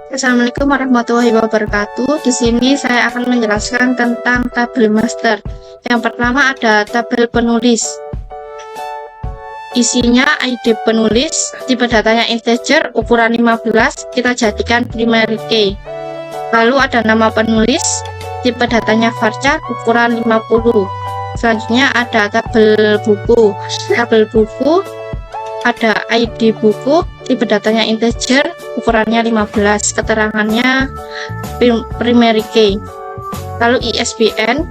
Assalamualaikum warahmatullahi wabarakatuh. Di sini saya akan menjelaskan tentang tabel master. Yang pertama ada tabel penulis. Isinya ID penulis, tipe datanya integer, ukuran 15, kita jadikan primary key. Lalu ada nama penulis, tipe datanya varchar, ukuran 50. Selanjutnya ada tabel buku. Tabel buku ada ID buku, tipe datanya integer, ukurannya 15, keterangannya primary key. Lalu ISBN,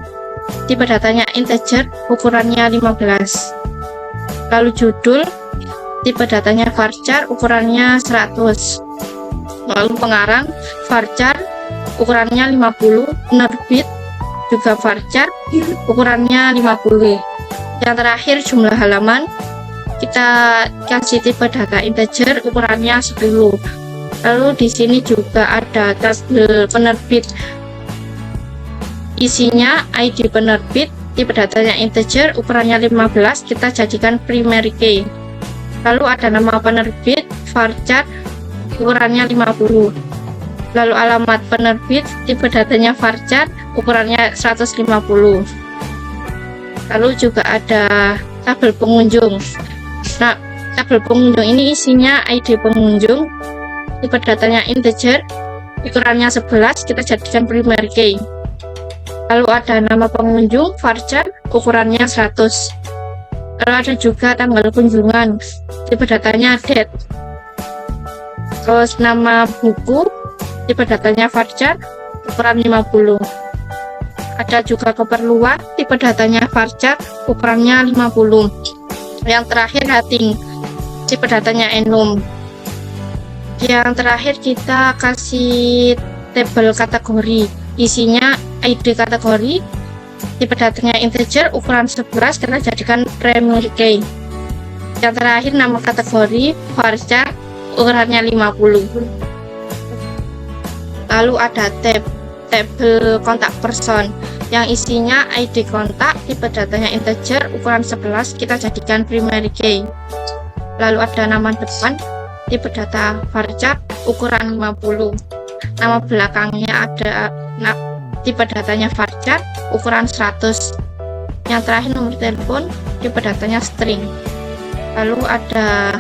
tipe datanya integer, ukurannya 15. Lalu judul, tipe datanya varchar, ukurannya 100. Lalu pengarang, varchar, ukurannya 50. Penerbit juga varchar, ukurannya 50. Yang terakhir jumlah halaman, kita kasih tipe data integer, ukurannya 10. Lalu di sini juga ada tabel penerbit. Isinya ID penerbit, tipe datanya integer, ukurannya 15, kita jadikan primary key. Lalu ada nama penerbit, varchar, ukurannya 50. Lalu alamat penerbit, tipe datanya varchar, ukurannya 150. Lalu juga ada tabel pengunjung. Nah, tabel pengunjung ini isinya ID pengunjung, tipe datanya integer, ukurannya 11, kita jadikan primary key. Lalu ada nama pengunjung, varchar, ukurannya 100. Lalu ada juga tanggal kunjungan, tipe datanya date. Terus nama buku, tipe datanya varchar, ukuran 50. Ada juga keperluan, tipe datanya varchar, ukurannya 50. Yang terakhir rating, tipe datanya enum. Yang terakhir kita kasih tabel kategori. Isinya ID kategori, tipe datanya integer, ukuran 11, kita jadikan primary key. Yang terakhir nama kategori, varchar, ukurannya 50. Lalu ada tabel kontak person yang isinya ID kontak, tipe datanya integer, ukuran 11, kita jadikan primary key. Lalu ada nama depan, tipe data varchar, ukuran 50. Nama belakangnya ada tipe datanya varchar, ukuran 100. Yang terakhir nomor telepon, tipe datanya string. Lalu ada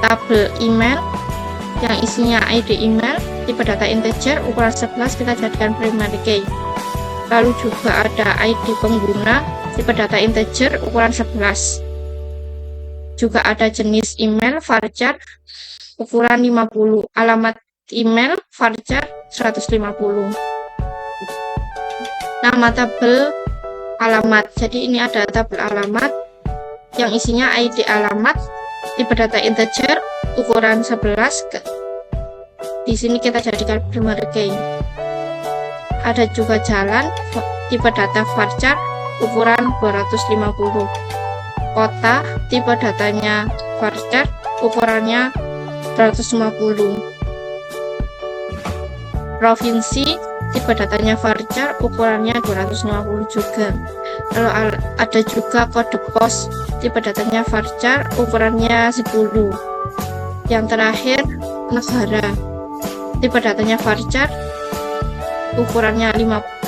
tabel email yang isinya ID email, tipe data integer, ukuran 11, kita jadikan primary key. Lalu juga ada ID pengguna, tipe data integer, ukuran 11. Juga ada jenis email, varchar, ukuran 50. Alamat email, varchar, 150. Nama tabel alamat. Jadi ini ada tabel alamat yang isinya ID alamat, tipe data integer, ukuran 11. Di sini kita jadikan primary key. Ada juga jalan, tipe data varchar, ukuran 250. Kota, tipe datanya varchar, ukurannya 250. Provinsi, tipe datanya varchar, ukurannya 250 juga. Lalu ada juga kode pos, tipe datanya varchar, ukurannya 10. Yang terakhir negara, tipe datanya varchar, ukurannya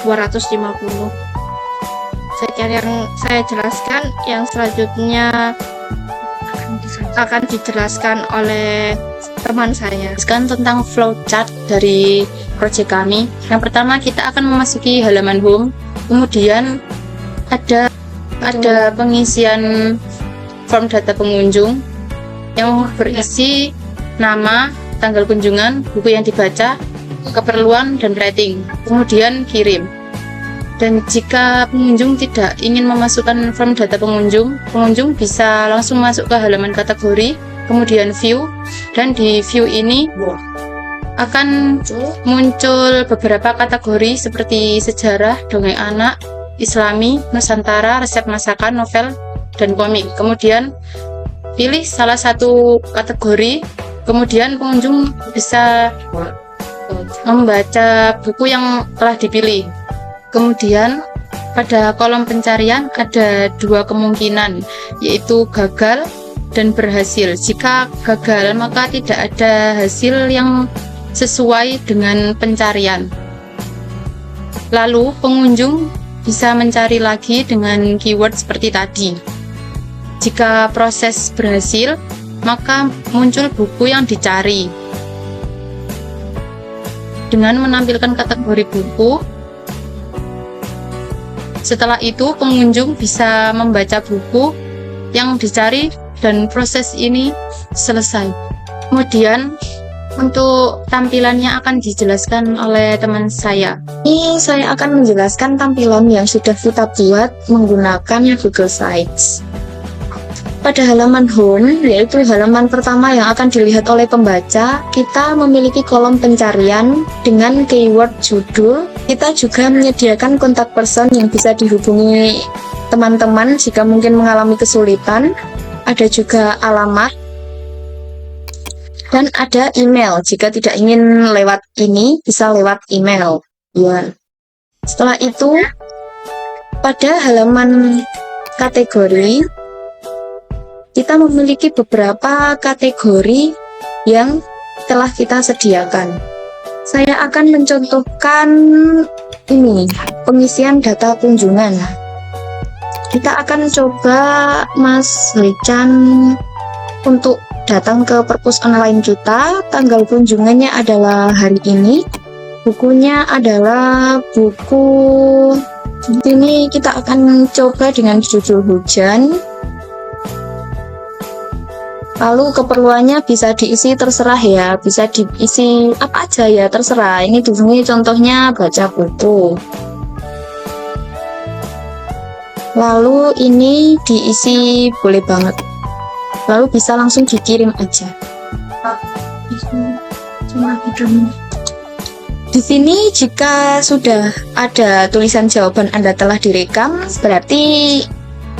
250. Sekian yang saya jelaskan. Yang selanjutnya akan dijelaskan oleh teman saya. Jelaskan tentang flowchart dari proyek kami. Yang pertama kita akan memasuki halaman home, kemudian ada pengisian form data pengunjung yang berisi nama, tanggal kunjungan, buku yang dibaca, keperluan, dan rating. Kemudian kirim. Dan jika pengunjung tidak ingin memasukkan form data pengunjung bisa langsung masuk ke halaman kategori, kemudian view, dan di view ini akan muncul beberapa kategori seperti sejarah, dongeng anak, islami, nusantara, resep masakan, novel, dan komik. Kemudian pilih salah satu kategori, kemudian pengunjung bisa membaca buku yang telah dipilih. Kemudian pada kolom pencarian ada dua kemungkinan, yaitu gagal dan berhasil. Jika gagal, maka tidak ada hasil yang sesuai dengan pencarian. Lalu pengunjung bisa mencari lagi dengan keyword seperti tadi. Jika proses berhasil, maka muncul buku yang dicari. Dengan menampilkan kategori buku, setelah itu pengunjung bisa membaca buku yang dicari dan proses ini selesai. Kemudian untuk tampilannya akan dijelaskan oleh teman saya. Ini saya akan menjelaskan tampilan yang sudah kita buat menggunakan Google Sites. Pada halaman home, yaitu halaman pertama yang akan dilihat oleh pembaca, kita memiliki kolom pencarian dengan keyword judul. Kita juga menyediakan kontak person yang bisa dihubungi teman-teman jika mungkin mengalami kesulitan. Ada juga alamat dan ada email. Jika tidak ingin lewat ini, bisa lewat email. Ya. Setelah itu, pada halaman kategori, kita memiliki beberapa kategori yang telah kita sediakan. Saya akan mencontohkan ini, pengisian data kunjungan. Kita akan coba Mas Lechan untuk datang ke perpus online kita. Tanggal kunjungannya adalah hari ini. Bukunya adalah buku. Ini kita akan coba dengan judul hujan. Lalu keperluannya bisa diisi terserah ya, bisa diisi apa aja ya, terserah. Ini di sini contohnya baca buku. Lalu ini diisi boleh banget. Lalu bisa langsung dikirim aja. Di sini jika sudah ada tulisan jawaban Anda telah direkam, berarti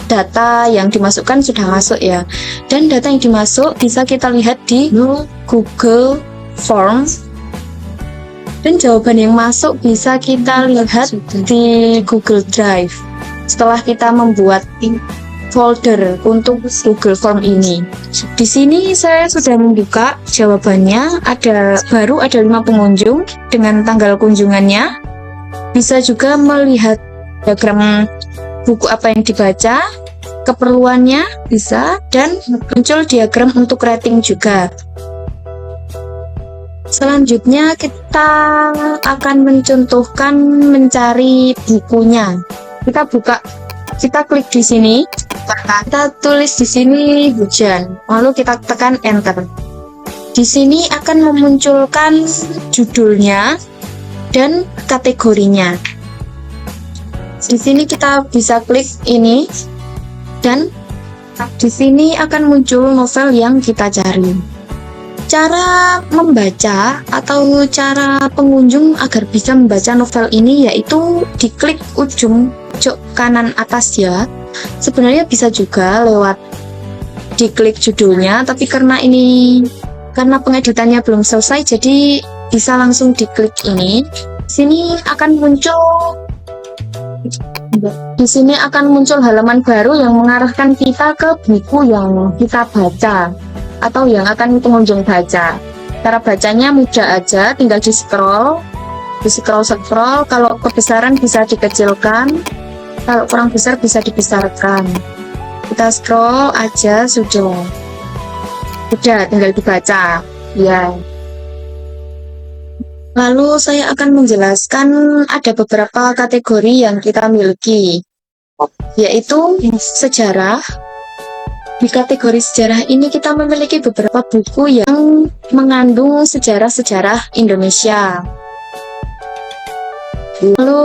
data yang dimasukkan sudah masuk ya. Dan data yang dimasuk bisa kita lihat di Google Forms. Dan jawaban yang masuk bisa kita lihat di Google Drive. Setelah kita membuat folder untuk Google Form ini. Di sini saya sudah membuka jawabannya. Baru ada 5 pengunjung dengan tanggal kunjungannya. Bisa juga melihat diagram buku apa yang dibaca, keperluannya bisa, dan muncul diagram untuk rating juga. Selanjutnya kita akan mencontohkan mencari bukunya. Kita klik di sini, kita tulis di sini hujan, lalu kita tekan enter. Di sini akan memunculkan judulnya dan kategorinya. Di sini kita bisa klik ini, dan di sini akan muncul novel yang kita cari. Cara membaca atau cara pengunjung agar bisa membaca novel ini yaitu diklik ujung pojok kanan atas ya. Sebenarnya bisa juga lewat diklik judulnya, tapi karena pengeditannya belum selesai, jadi bisa langsung diklik ini. Di sini akan muncul halaman baru yang mengarahkan kita ke buku yang kita baca atau yang akan pengunjung baca. Cara bacanya mudah aja, tinggal di scroll. Kalau kebesaran bisa dikecilkan, kalau kurang besar bisa dibesarkan. Kita scroll aja sudah tinggal dibaca ya. Lalu saya akan menjelaskan ada beberapa kategori yang kita miliki, yaitu sejarah. Di kategori sejarah ini kita memiliki beberapa buku yang mengandung sejarah-sejarah Indonesia. Lalu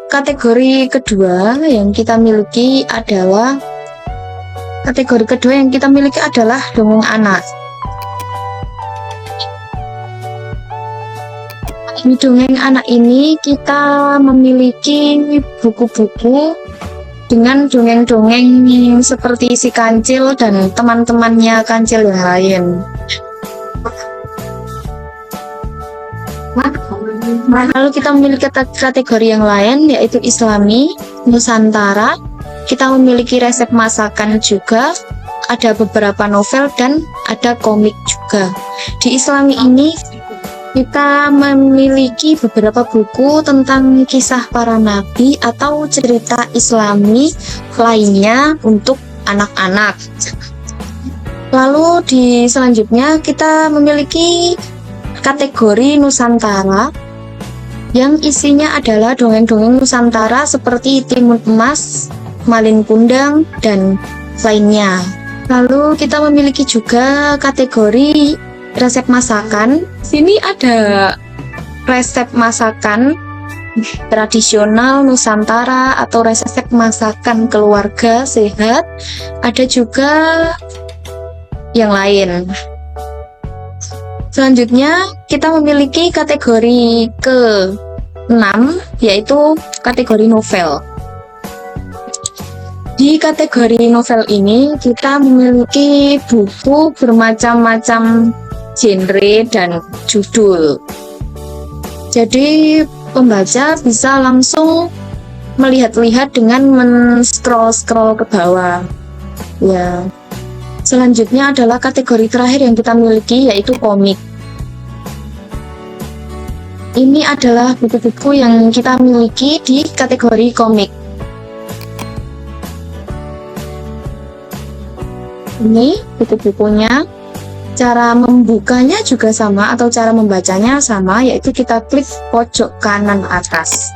kategori kedua yang kita miliki adalah dongeng anak. Di dongeng anak ini kita memiliki buku-buku dengan dongeng-dongeng seperti si Kancil dan teman-temannya Kancil yang lain. Lalu kita memiliki kategori yang lain yaitu Islami, Nusantara. Kita memiliki resep masakan juga, ada beberapa novel dan ada komik juga. Di Islami ini kita memiliki beberapa buku tentang kisah para nabi atau cerita Islami lainnya untuk anak-anak. Lalu di selanjutnya kita memiliki kategori Nusantara yang isinya adalah dongeng-dongeng Nusantara seperti Timun Emas, Malin Kundang, dan lainnya. Lalu kita memiliki juga kategori resep masakan. Sini ada resep masakan tradisional Nusantara atau resep masakan keluarga sehat. Ada juga yang lain. Selanjutnya kita memiliki kategori ke-6 yaitu kategori novel. Di kategori novel ini kita memiliki buku bermacam-macam genre dan judul. Jadi pembaca bisa langsung melihat-lihat dengan men-scroll ke bawah. Ya. Selanjutnya adalah kategori terakhir yang kita miliki yaitu komik. Ini adalah buku-buku yang kita miliki di kategori komik. Ini buku-bukunya. Cara membukanya juga sama atau cara membacanya sama, yaitu kita klik pojok kanan atas.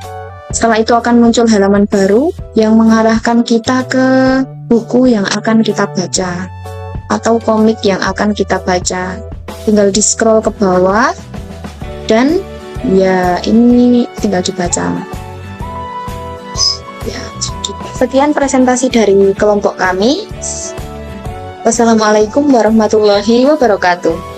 Setelah itu akan muncul halaman baru yang mengarahkan kita ke buku yang akan kita baca atau komik yang akan kita baca. Tinggal di scroll ke bawah dan ya ini tinggal dibaca. Ya, sekian presentasi dari kelompok kami. Wassalamualaikum warahmatullahi wabarakatuh.